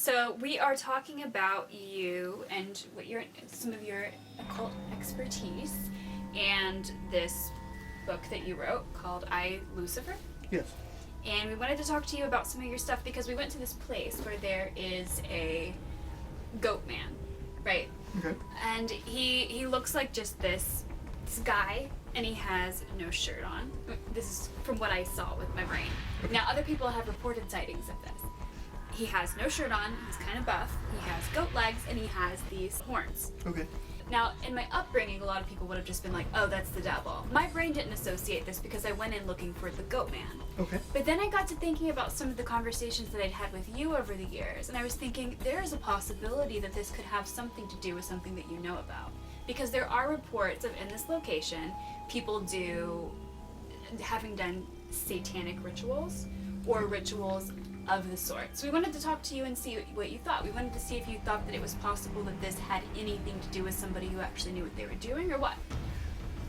So we are talking about you and some of your occult expertise and this book that you wrote called I, Lucifer. Yes. And we wanted to talk to you about some of your stuff because we went to this place where there is a goat man, right? Okay. And he looks like just this guy, and he has no shirt on. This is from what I saw with my brain. Okay. Now, other people have reported sightings of this. He has no shirt on, he's kind of buff, he has goat legs, and he has these horns. Okay. Now, in my upbringing, a lot of people would have just been like, oh, that's the devil. My brain didn't associate this because I went in looking for the goat man. Okay. But then I got to thinking about some of the conversations that I'd had with you over the years, and I was thinking there is a possibility that this could have something to do with something that you know about. Because there are reports of, in this location, people having done satanic rituals or rituals of the sort. So we wanted to talk to you and see what you thought. We wanted to see if you thought that it was possible that this had anything to do with somebody who actually knew what they were doing, or what?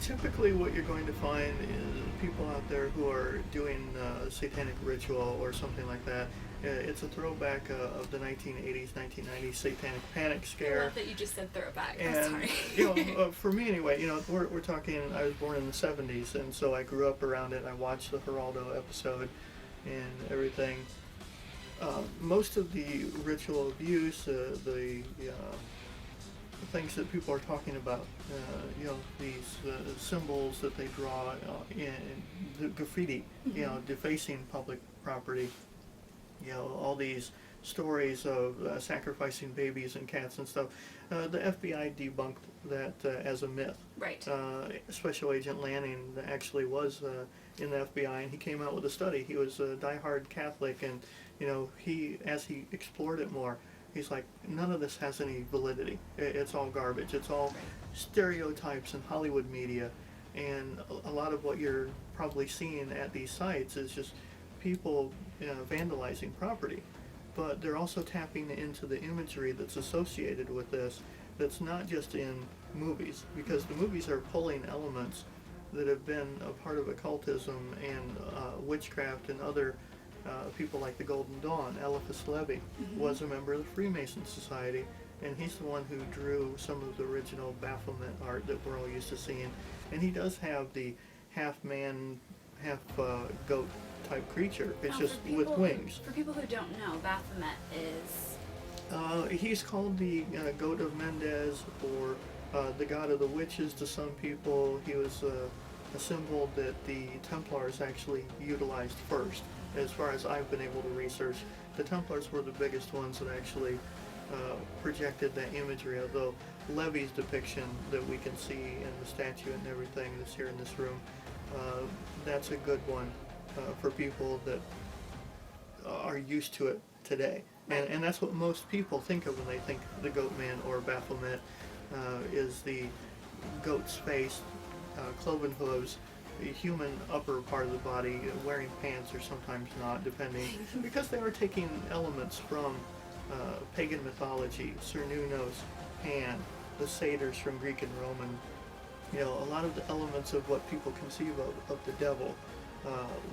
Typically what you're going to find is people out there who are doing satanic ritual or something like that. It's a throwback of the 1980s, 1990s satanic panic scare. I love that you just said throwback. And, sorry. For me anyway, we're talking, I was born in the 70s, and so I grew up around it. I watched the Geraldo episode and everything. Most of the ritual abuse, the things that people are talking about, these symbols that they draw in the graffiti, defacing public property, all these stories of sacrificing babies and cats and stuff. The FBI debunked that as a myth. Right. Special Agent Lanning actually was in the FBI, and he came out with a study. He was a diehard Catholic, and as he explored it more, he's like, none of this has any validity. It's all garbage. It's all stereotypes in Hollywood media, and a lot of what you're probably seeing at these sites is just people vandalizing property. But they're also tapping into the imagery that's associated with this, that's not just in movies, because the movies are pulling elements that have been a part of occultism and witchcraft, and other people like the Golden Dawn. Eliphas Levi was a member of the Freemason Society, and he's the one who drew some of the original Baphomet art that we're all used to seeing. And he does have the half man, half goat type creature. It's just with wings. For people who don't know, Baphomet is... he's called the Goat of Mendez, or the God of the Witches to some people. He was a symbol that the Templars actually utilized first. As far as I've been able to research, the Templars were the biggest ones that actually projected that imagery, although Levi's depiction that we can see in the statue and everything that's here in this room, that's a good one for people that are used to it today. And that's what most people think of when they think the Goat Man or Baphomet, is the goat's face, cloven hooves, the human upper part of the body, wearing pants or sometimes not, depending, because they are taking elements from pagan mythology, Cernunnos, Pan, the satyrs from Greek and Roman. A lot of the elements of what people conceive of the devil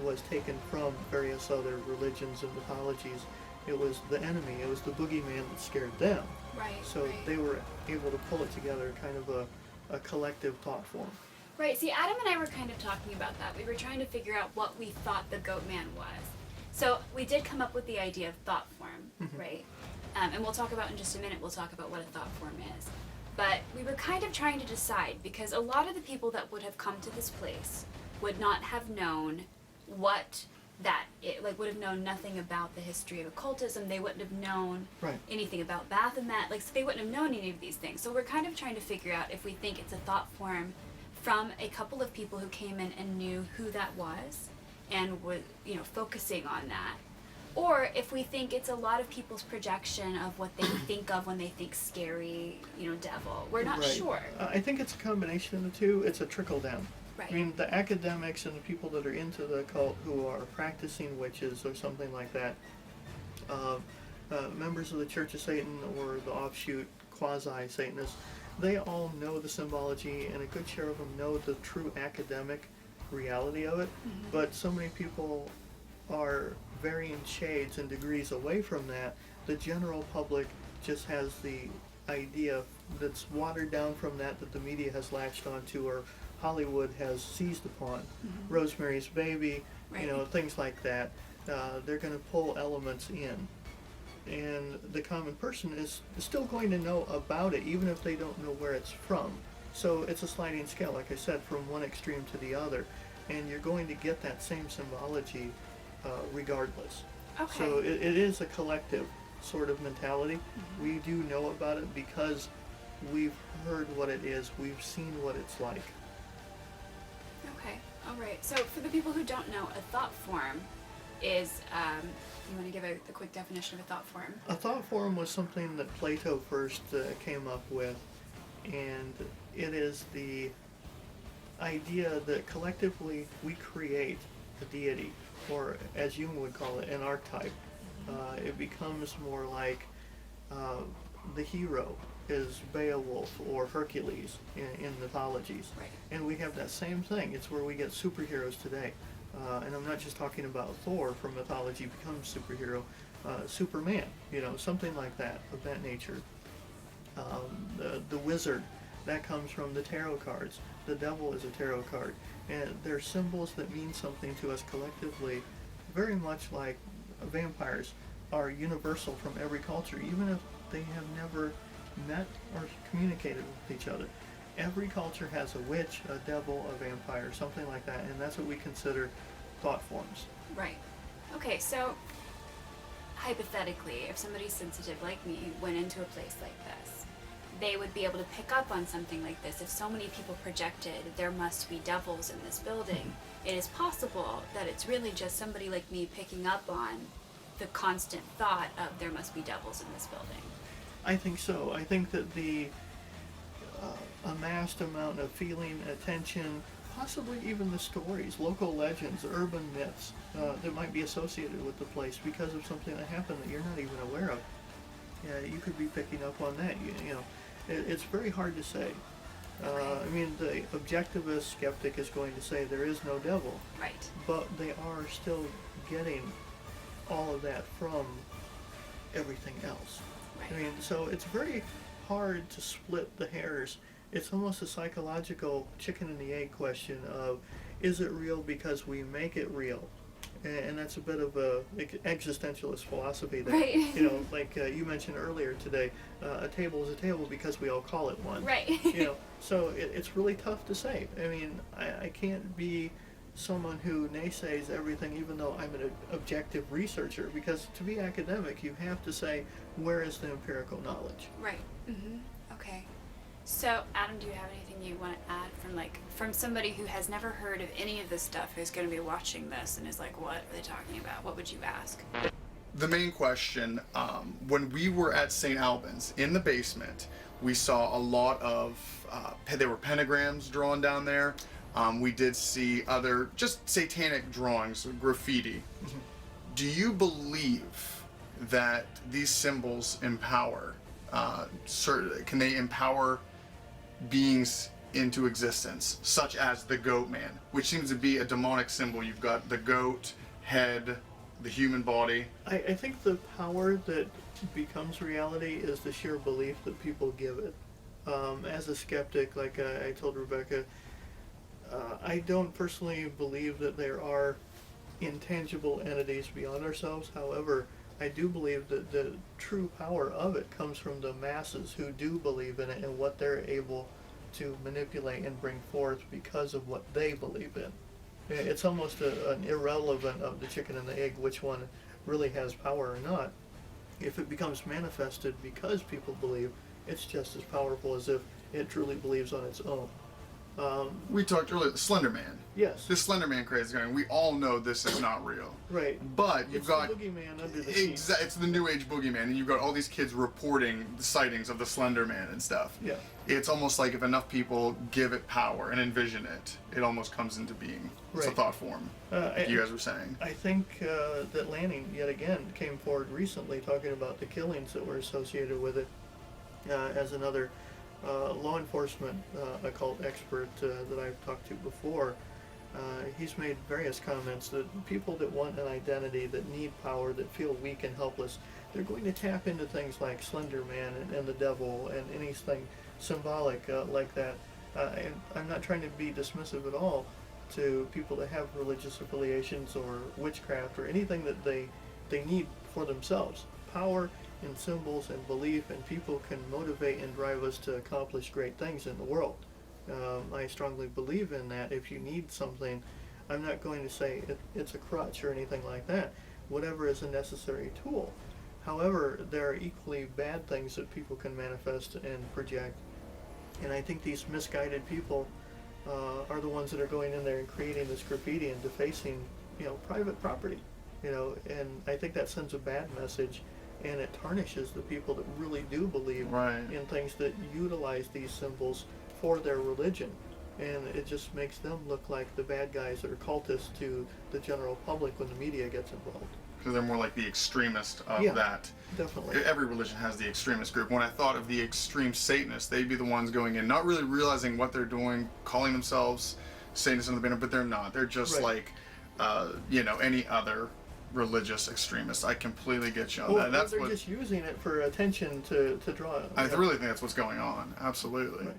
was taken from various other religions and mythologies. It was the enemy, it was the boogeyman that scared them. Right. So they were able to pull it together, kind of a collective thought form. Right. See, Adam and I were kind of talking about that. We were trying to figure out what we thought the goat man was. So we did come up with the idea of thought form, right? And we'll talk about in just a minute, we'll talk about what a thought form is. But we were kind of trying to decide, because a lot of the people that would have come to this place would not have known what would have known nothing about the history of occultism. They wouldn't have known anything about Baphomet. So they wouldn't have known any of these things. So we're kind of trying to figure out if we think it's a thought form from a couple of people who came in and knew who that was and was, focusing on that. Or if we think it's a lot of people's projection of what they think of when they think scary, devil. We're not sure. I think it's a combination of the two. It's a trickle down. Right. I mean, the academics and the people that are into the occult who are practicing witches or something like that, members of the Church of Satan or the offshoot quasi-Satanists, they all know the symbology, and a good share of them know the true academic reality of it. But so many people are varying shades and degrees away from that the general public just has the idea that's watered down from that the media has latched onto or Hollywood has seized upon. Rosemary's Baby, Right. you know, things like that. They're going to pull elements in. And the common person is still going to know about it, even if they don't know where it's from. So it's a sliding scale, like I said, from one extreme to the other. And you're going to get that same symbology regardless. Okay. So it is a collective sort of mentality. We do know about it because we've heard what it is, we've seen what it's like. Okay. All right. So for the people who don't know, a thought form is, you want to give the quick definition of a thought form? A thought form was something that Plato first came up with, and it is the idea that collectively we create a deity, or as Jung would call it, an archetype. It becomes more like the hero is Beowulf or Hercules in mythologies. Right. And we have that same thing. It's where we get superheroes today. And I'm not just talking about Thor from mythology becomes superhero. Superman, you know, something like that, of that nature. The wizard, that comes from the tarot cards. The devil is a tarot card. And they're symbols that mean something to us collectively, very much like vampires are universal from every culture, even if they have never met or communicated with each other. Every culture has a witch, a devil, a vampire, something like that, and that's what we consider thought forms. Right. Okay, so hypothetically, if somebody sensitive like me went into a place like this, they would be able to pick up on something like this. If so many people projected there must be devils in this building, it is possible that it's really just somebody like me picking up on the constant thought of there must be devils in this building. I think so. I think that the amassed amount of feeling, attention, possibly even the stories, local legends, urban myths that might be associated with the place because of something that happened that you're not even aware of. You could be picking up on that. You know, it's very hard to say. I mean, the objectivist skeptic is going to say there is no devil. Right. But they are still getting all of that from everything else. Right. I mean, so it's very hard to split the hairs. It's almost a psychological chicken and the egg question of, is it real because we make it real? And that's a bit of a existentialist philosophy there. Right. You know, like you mentioned earlier today, a table is a table because we all call it one. Right. You know, so it's really tough to say. I mean, I can't be someone who naysays everything, even though I'm an objective researcher, because to be academic, you have to say, where is the empirical knowledge? Right. Okay. So, Adam, do you have anything you want to add from somebody who has never heard of any of this stuff, who's going to be watching this and is like, what are they talking about? What would you ask? The main question, when we were at St. Albans, in the basement, we saw a lot of, there were pentagrams drawn down there. We did see other, just satanic drawings, graffiti. Do you believe that these symbols empower, can they empower beings into existence, such as the goat man, which seems to be a demonic symbol? You've got the goat head, the human body. I think the power that becomes reality is the sheer belief that people give it. As a skeptic, like I told Rebecca, I don't personally believe that there are intangible entities beyond ourselves. However, I do believe that the true power of it comes from the masses who do believe in it and what they're able to manipulate and bring forth because of what they believe in. It's almost an irrelevant of the chicken and the egg, which one really has power or not. If it becomes manifested because people believe, it's just as powerful as if it truly believes on its own. We talked earlier, the Slender Man. Yes. This Slender Man craze is going. We all know this is not real. Right. But you've It's got the boogeyman under the sheet. It's the New Age boogeyman, and you've got all these kids reporting the sightings of the Slender Man and stuff. Yeah. It's almost like if enough people give it power and envision it, it almost comes into being. It's a Right. thought form, like you guys were saying. I think that Lanning, yet again, came forward recently talking about the killings that were associated with it as another law enforcement occult expert that I've talked to before. He's made various comments that people that want an identity, that need power, that feel weak and helpless, they're going to tap into things like Slender Man and the devil and anything symbolic like that. And I'm not trying to be dismissive at all to people that have religious affiliations or witchcraft or anything that they need for themselves. Power and symbols and belief and people can motivate and drive us to accomplish great things in the world. I strongly believe in that. If you need something, I'm not going to say it's a crutch or anything like that. Whatever is a necessary tool. However, there are equally bad things that people can manifest and project. And I think these misguided people are the ones that are going in there and creating this graffiti and defacing, private property. And I think that sends a bad message, and it tarnishes the people that really do believe in things that utilize these symbols for their religion. And it just makes them look like the bad guys that are cultists to the general public when the media gets involved. Because they're more like the extremist of that. Definitely. Every religion has the extremist group. When I thought of the extreme Satanists, they'd be the ones going in, not really realizing what they're doing, calling themselves Satanists in the banner, but they're not. They're just like, any other religious extremist. I completely get you on that. They're just using it for attention to draw. I really think that's what's going on. Absolutely. Right.